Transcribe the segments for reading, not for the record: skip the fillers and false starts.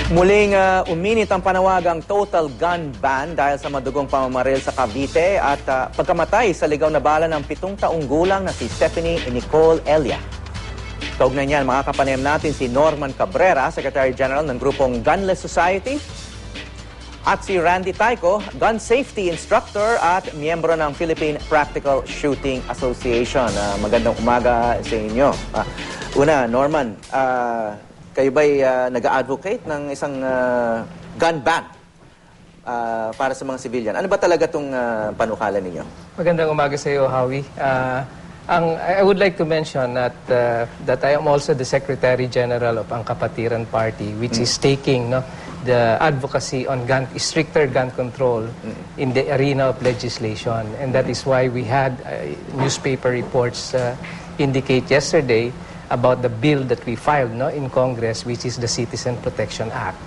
Muling uminit ang panawagang total gun ban dahil sa madugong pamamaril sa Cavite at pagkamatay sa ligaw na bala ng 7 taong gulang na si Stephanie Nicole Elia. Kaugnay niyan, makakapanayam natin si Norman Cabrera, Secretary General ng grupong Gunless Society, at si Randy Tayco, Gun Safety Instructor at miyembro ng Philippine Practical Shooting Association. Magandang umaga sa inyo. Una, Norman, kayo ba'y nag-advocate ng isang gun ban para sa mga civilian? Ano ba talaga itong panukala ninyo? Magandang umaga sa iyo, Howie. I would like to mention that I am also the Secretary General of ang Kapatiran Party, which is taking the advocacy on stricter gun control in the arena of legislation. And that is why we had newspaper reports indicate yesterday about the bill that we filed in Congress, which is the Citizen Protection Act.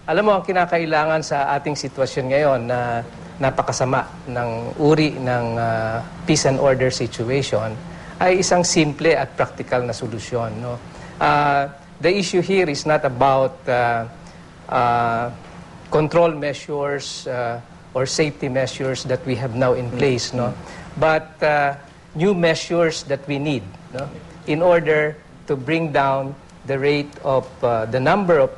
Alam mo, ang kinakailangan sa ating sitwasyon ngayon na napakasama ng uri ng peace and order situation ay isang simple at practical na solusyon. The issue here is not about control measures or safety measures that we have now in place, but new measures that we need in order to bring down the rate of the number of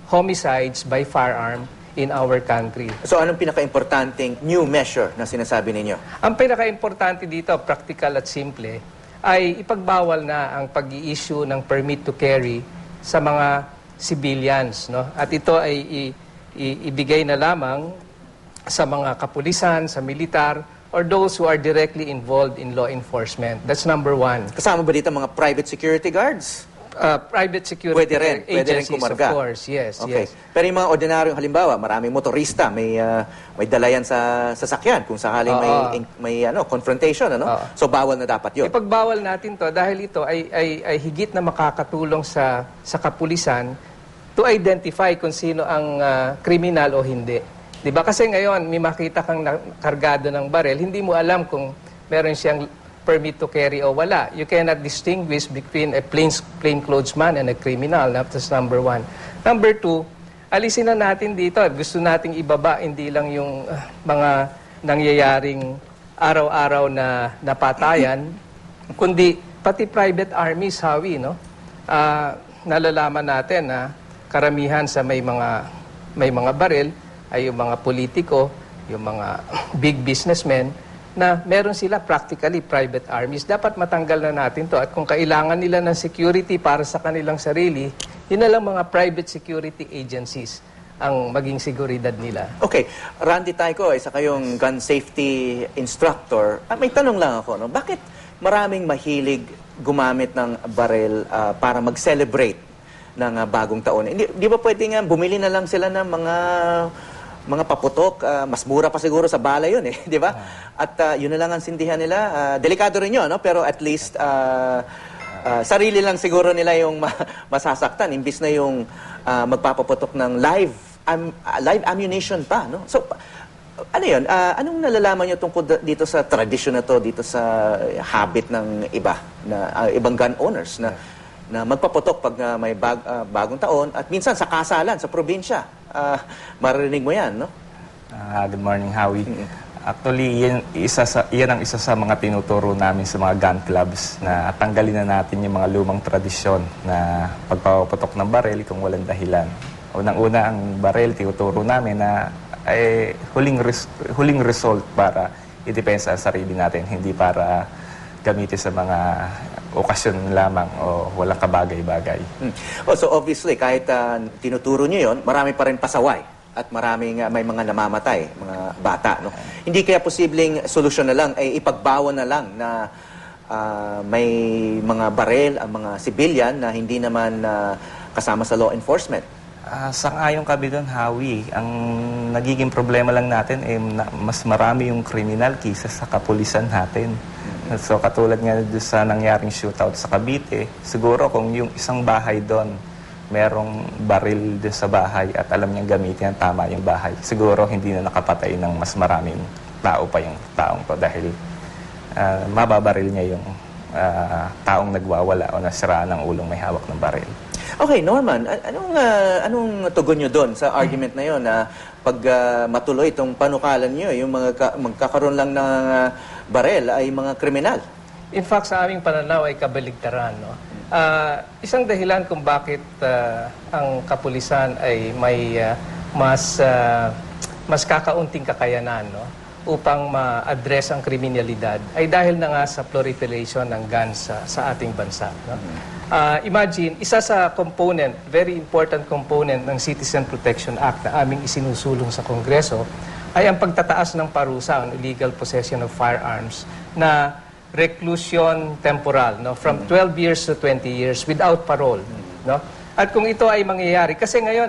homicides by firearm in our country. So anong pinaka-importanting new measure na sinasabi ninyo? Ang pinaka-importante dito, practical at simple, ay ipagbawal na ang pag-i-issue ng permit to carry sa mga civilians. At ito ay ibigay na lamang sa mga kapulisan, sa militar, or those who are directly involved in law enforcement. That's number one. Kasama ba dito mga private security guards? Private security agencies, kumarga. of course, yes, okay. yes. Pero yung mga ordinaryong halimbawa, maraming motorista, may dala yan sa sasakyan kung sakaling may confrontation, So bawal na dapat yun. Ipagbawal natin to dahil ito ay higit na makakatulong sa kapulisan to identify kung sino ang kriminal o hindi. 'Di ba? Kasi ngayon, may makita kang kargado ng barel, hindi mo alam kung meron siyang permit to carry o wala. You cannot distinguish between a plainclothesman and a criminal. That's number one. Number two, alisin na natin dito. Gusto nating ibaba hindi lang yung mga nangyayaring araw-araw na napatayan, kundi pati private armies, Howie, nalalaman natin na karamihan sa may mga baril ay yung mga politiko, yung mga big businessmen, na meron sila practically private armies. Dapat matanggal na natin to. At kung kailangan nila ng security para sa kanilang sarili, yun na lang mga private security agencies ang maging seguridad nila. Okay. Randy Tayco, isa kayong gun safety instructor. May tanong lang ako, bakit maraming mahilig gumamit ng baril para mag-celebrate ng bagong taon? Di ba pwede nga bumili na lang sila ng mga paputok, mas mura pa siguro sa bala yun di ba? At yun na lang ang sindihan nila. Delikado rin yun, pero at least sarili lang siguro nila yung masasaktan imbis na yung magpapaputok ng live ammunition pa, So, ano yun? Anong nalalaman nyo tungkol dito sa tradisyon na to, dito sa habit ng ibang gun owners na magpaputok pag may bagong taon at minsan sa kasalan, sa probinsya? Maririnig mo yan, Good morning, Howie. Actually, yan ang isa sa mga tinuturo namin sa mga gun clubs na tanggalin na natin yung mga lumang tradisyon na pagpapaputok ng baril kung walang dahilan. Unang-una, ang baril, tinuturo namin na ay huling result para idepensa sa sarili natin, hindi para gamitin sa mga okasyon lamang o walang kabagay-bagay. So obviously, kahit tinuturo nyo yun, marami pa rin pasaway at may mga namamatay, mga bata. Hindi kaya posibleng solusyon na lang ay ipagbawal na lang na may mga barel ang mga civilian na hindi naman kasama sa law enforcement? Sang-ayon kami doon, Howie. Ang nagiging problema lang natin ay mas marami yung kriminal kaysa sa kapulisan natin. So katulad nga sa nangyaring shootout sa Cavite, siguro kung yung isang bahay doon, merong baril doon sa bahay at alam niyang gamitin ang tama yung bahay, siguro hindi na nakapatay ng mas maraming tao pa yung taong to dahil mababaril niya yung taong nagwawala o nasiraan ng ulong may hawak ng baril. Okay, Norman, anong tugon nyo doon sa argument na yon na pag matuloy itong panukalan nyo, yung magkakaroon lang ng barel ay mga kriminal? In fact, sa aming pananaw ay kabaligtaran. No? Isang dahilan kung bakit ang kapulisan ay may mas kakaunting kakayanan, no? Upang ma-address ang kriminalidad ay dahil na nga sa proliferation ng guns sa ating bansa. No? Imagine, isa sa component, very important component ng Citizen Protection Act na aming isinusulong sa Kongreso ay ang pagtataas ng parusa on illegal possession of firearms na reclusion temporal, no? From 12 years to 20 years without parole. No? At kung ito ay mangyayari, kasi ngayon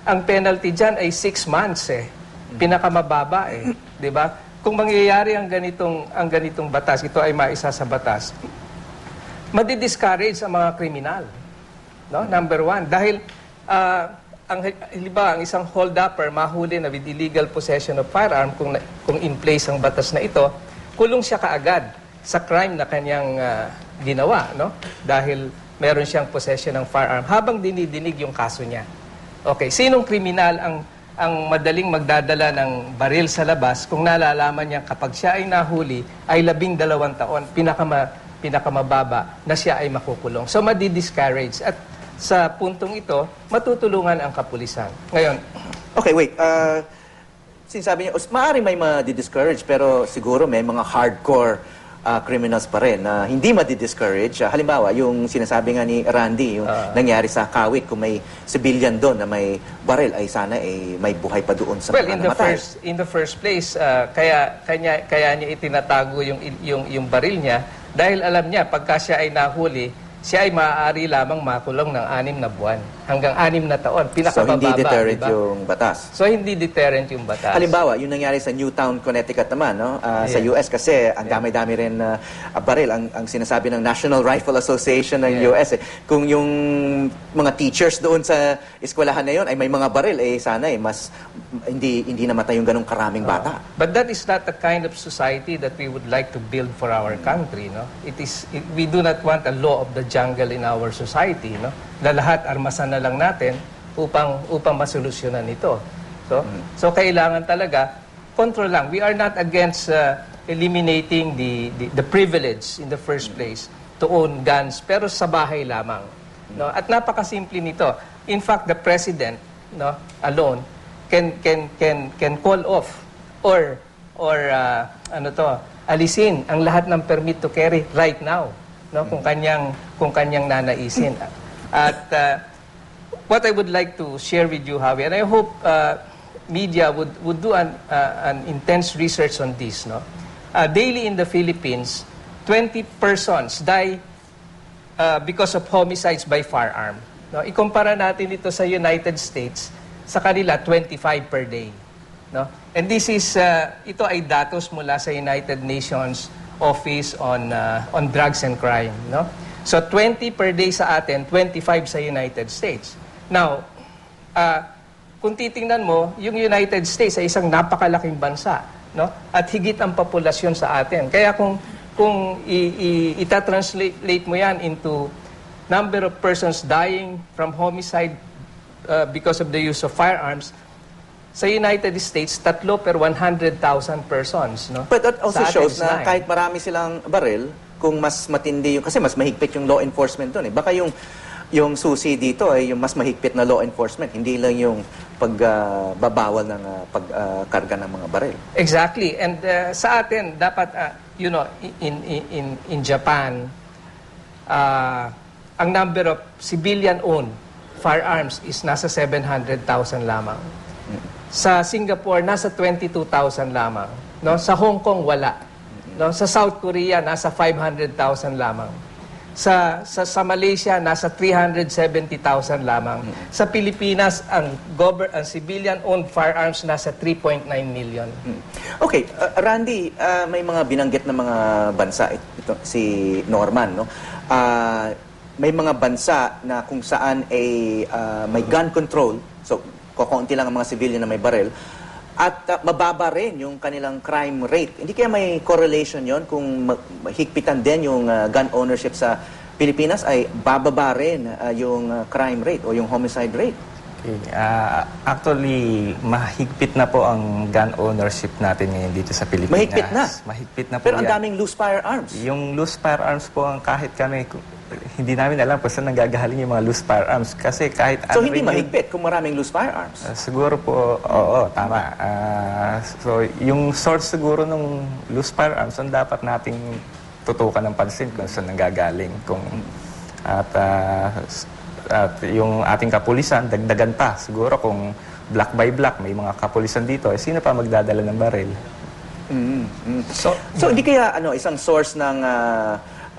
ang penalty dyan ay 6 months pinakamababa di ba? Kung mangyayari ang ganitong batas, ito ay maisa sa batas, madi-discourage ang mga kriminal. No? Number one, dahil ang isang hold-upper mahuli na with illegal possession of firearm, kung in place ang batas na ito, kulong siya kaagad sa crime na kanyang ginawa, no? Dahil meron siyang possession ng firearm habang dinidinig yung kaso niya. Okay, sinong kriminal ang madaling magdadala ng baril sa labas kung nalalaman niya kapag siya ay nahuli ay 12 taon, pinakamababa na siya ay makukulong. So, madi-discourage. At sa puntong ito, matutulungan ang kapulisan. Ngayon, okay, wait. Sinasabi niya, maaari may madi-discourage, pero siguro may mga hardcore criminals pa rin na hindi madi-discourage. Halimbawa, yung sinasabi nga ni Randy, yung nangyari sa Kawit, kung may civilian doon na may baril, ay sana may buhay pa doon sa mga namatay. In the first place, kaya niya itinatago yung baril niya dahil alam niya, pagka siya ay nahuli, siya ay maaari lamang makulong ng 6 na buwan hanggang 6 na taon. So, Pinakamababa, hindi deterrent diba? yung batas. So, hindi deterrent yung batas. Halimbawa, yung nangyari sa Newtown, Connecticut naman, no? Sa US kasi, ang dami-dami rin baril. Ang sinasabi ng National Rifle Association ng US, kung yung mga teachers doon sa eskwelahan na yun ay may mga baril, sana mas hindi namatay yung ganong karaming bata. But that is not the kind of society that we would like to build for our country, no? We do not want a law of the jungle in our society, no? Na lahat armasan na lang natin upang masolusyonan ito. So kailangan talaga control lang. We are not against eliminating the privilege in the first place to own guns, pero sa bahay lamang, no? At napakasimple nito. In fact, the president, no, alone can call off or alisin ang lahat ng permit to carry right now, no, kung kanyang nanaisin. At what I would like to share with you, Javi, and I hope media would do an intense research on this, no. Daily in the Philippines, 20 persons die because of homicides by firearm. No, ikumpara natin ito sa United States, sa kanila 25 per day, no. And this is ito ay datos mula sa United Nations Office on Drugs and Crime, no? So 20 per day sa atin, 25 sa United States. Now, kung titingnan mo, yung United States ay isang napakalaking bansa, no? At higit ang populasyon sa atin. Kaya kung ita-translate mo yan into number of persons dying from homicide because of the use of firearms, sa United States, 3 per 100,000 persons, no? But that also shows na 9. kahit marami silang baril, kung mas matindi yung, kasi mas mahigpit yung law enforcement doon Baka yung susi dito ay yung mas mahigpit na law enforcement, hindi lang yung pagbabawal ng pagkarga ng mga baril. Exactly. And sa atin, dapat, in Japan, ang number of civilian-owned firearms is nasa 700,000 lamang. Sa Singapore, nasa 22,000 lamang. No? Sa Hong Kong, wala. No? Sa South Korea, nasa 500,000 lamang. Sa Malaysia, nasa 370,000 lamang. Sa Pilipinas, ang civilian-owned firearms nasa 3.9 million. Okay, Randy, may mga binanggit na mga bansa, ito, si Norman, no? May mga bansa na kung saan ay may gun control, so kukunti lang ang mga civilian na may baril, at mababa rin yung kanilang crime rate. Hindi kaya may correlation yon kung higpitan din yung gun ownership sa Pilipinas ay bababa rin yung crime rate o yung homicide rate. Okay. Actually, mahigpit na po ang gun ownership natin ngayon dito sa Pilipinas. Mahigpit na? Mahigpit na po Pero ang yan. daming loose firearms. Yung loose firearms po, ang kahit kami, hindi namin alam kung saan nanggagaling yung mga loose firearms. Kasi kahit So ano hindi rin yung- mahigpit kung maraming loose firearms. siguro po, oo, tama. So, yung source siguro ng loose firearms, ang dapat nating tutukan ng pansin kung saan nanggagaling. At yung ating kapulisan, dagdagan pa. Siguro kung block by block, may mga kapulisan dito, sino pa magdadala ng baril? So hindi kaya isang source ng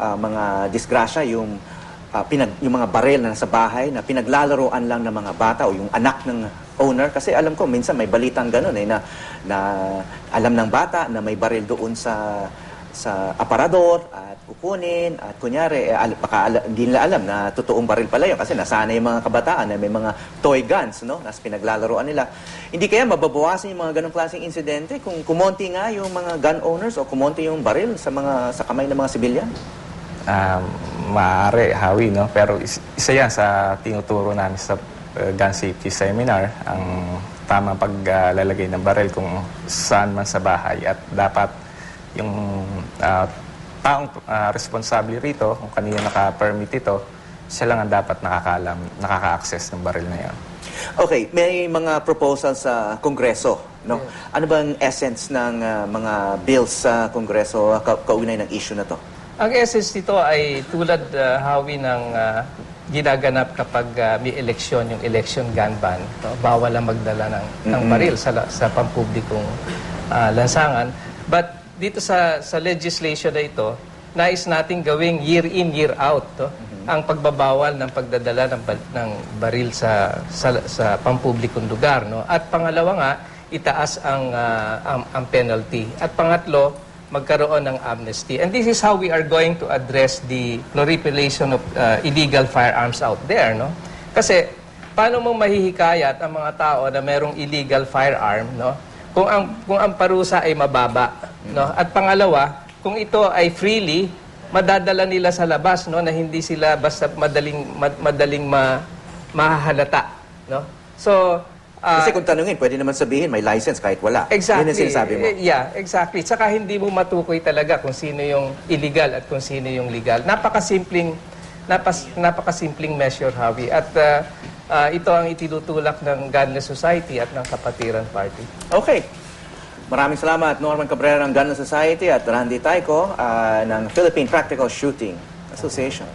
mga disgrasya yung yung mga baril na nasa bahay na pinaglalaroan lang ng mga bata o yung anak ng owner, kasi alam ko minsan may balitang gano'n na alam ng bata na may baril doon sa aparador at kukunin at kunyari hindi nila alam na totoong baril pala yun kasi nasanay yung mga kabataan na may mga toy guns, no, na pinaglalaroan nila. Hindi kaya mababawasan yung mga ganong klaseng insidente kung kumonti nga yung mga gun owners o kumonti yung baril sa kamay ng mga sibilyan? Maaari, Hawi, no? Pero isa yan sa tinuturo namin sa gun safety seminar, ang tamang paglalagay ng baril kung saan man sa bahay, at dapat yung taong responsable rito, kung kanina naka-permit ito, siya lang ang dapat nakaka-access ng baril na yan. Okay, may mga proposals sa Kongreso, no? Ano bang essence ng mga bills sa Kongreso kaugnay ng issue na to? Ang essence nito ay tulad, Hawi, ng ginaganap kapag may eleksyon, yung election gun ban. No? Bawal ang magdala ng baril sa pampublikong lansangan. But dito sa legislation na ito, nais nating gawing year in, year out ang pagbabawal ng pagdadala ng baril sa pampublikong lugar. No? At pangalawa nga, itaas ang penalty. At pangatlo, magkaroon ng amnesty. And this is how we are going to address the proliferation of illegal firearms out there, no? Kasi paano mo mahihikayat ang mga tao na merong illegal firearm, no? Kung ang parusa ay mababa, no? At pangalawa, kung ito ay freely madadala nila sa labas, no, na hindi sila basta madaling mahahalata, no? So Kasi kung tanungin, pwede naman sabihin may license kahit wala. exactly. Yun ang sinasabi mo. Yeah, exactly. Tsaka hindi mo matukoy talaga kung sino yung illegal at kung sino yung legal. Napakasimpleng measure, Javi. At ito ang itinutulak ng Gunless Society at ng Kapatiran Party. Okay. Maraming salamat, Norman Cabrera ng Gunless Society at Randy Tayco ng Philippine Practical Shooting Association.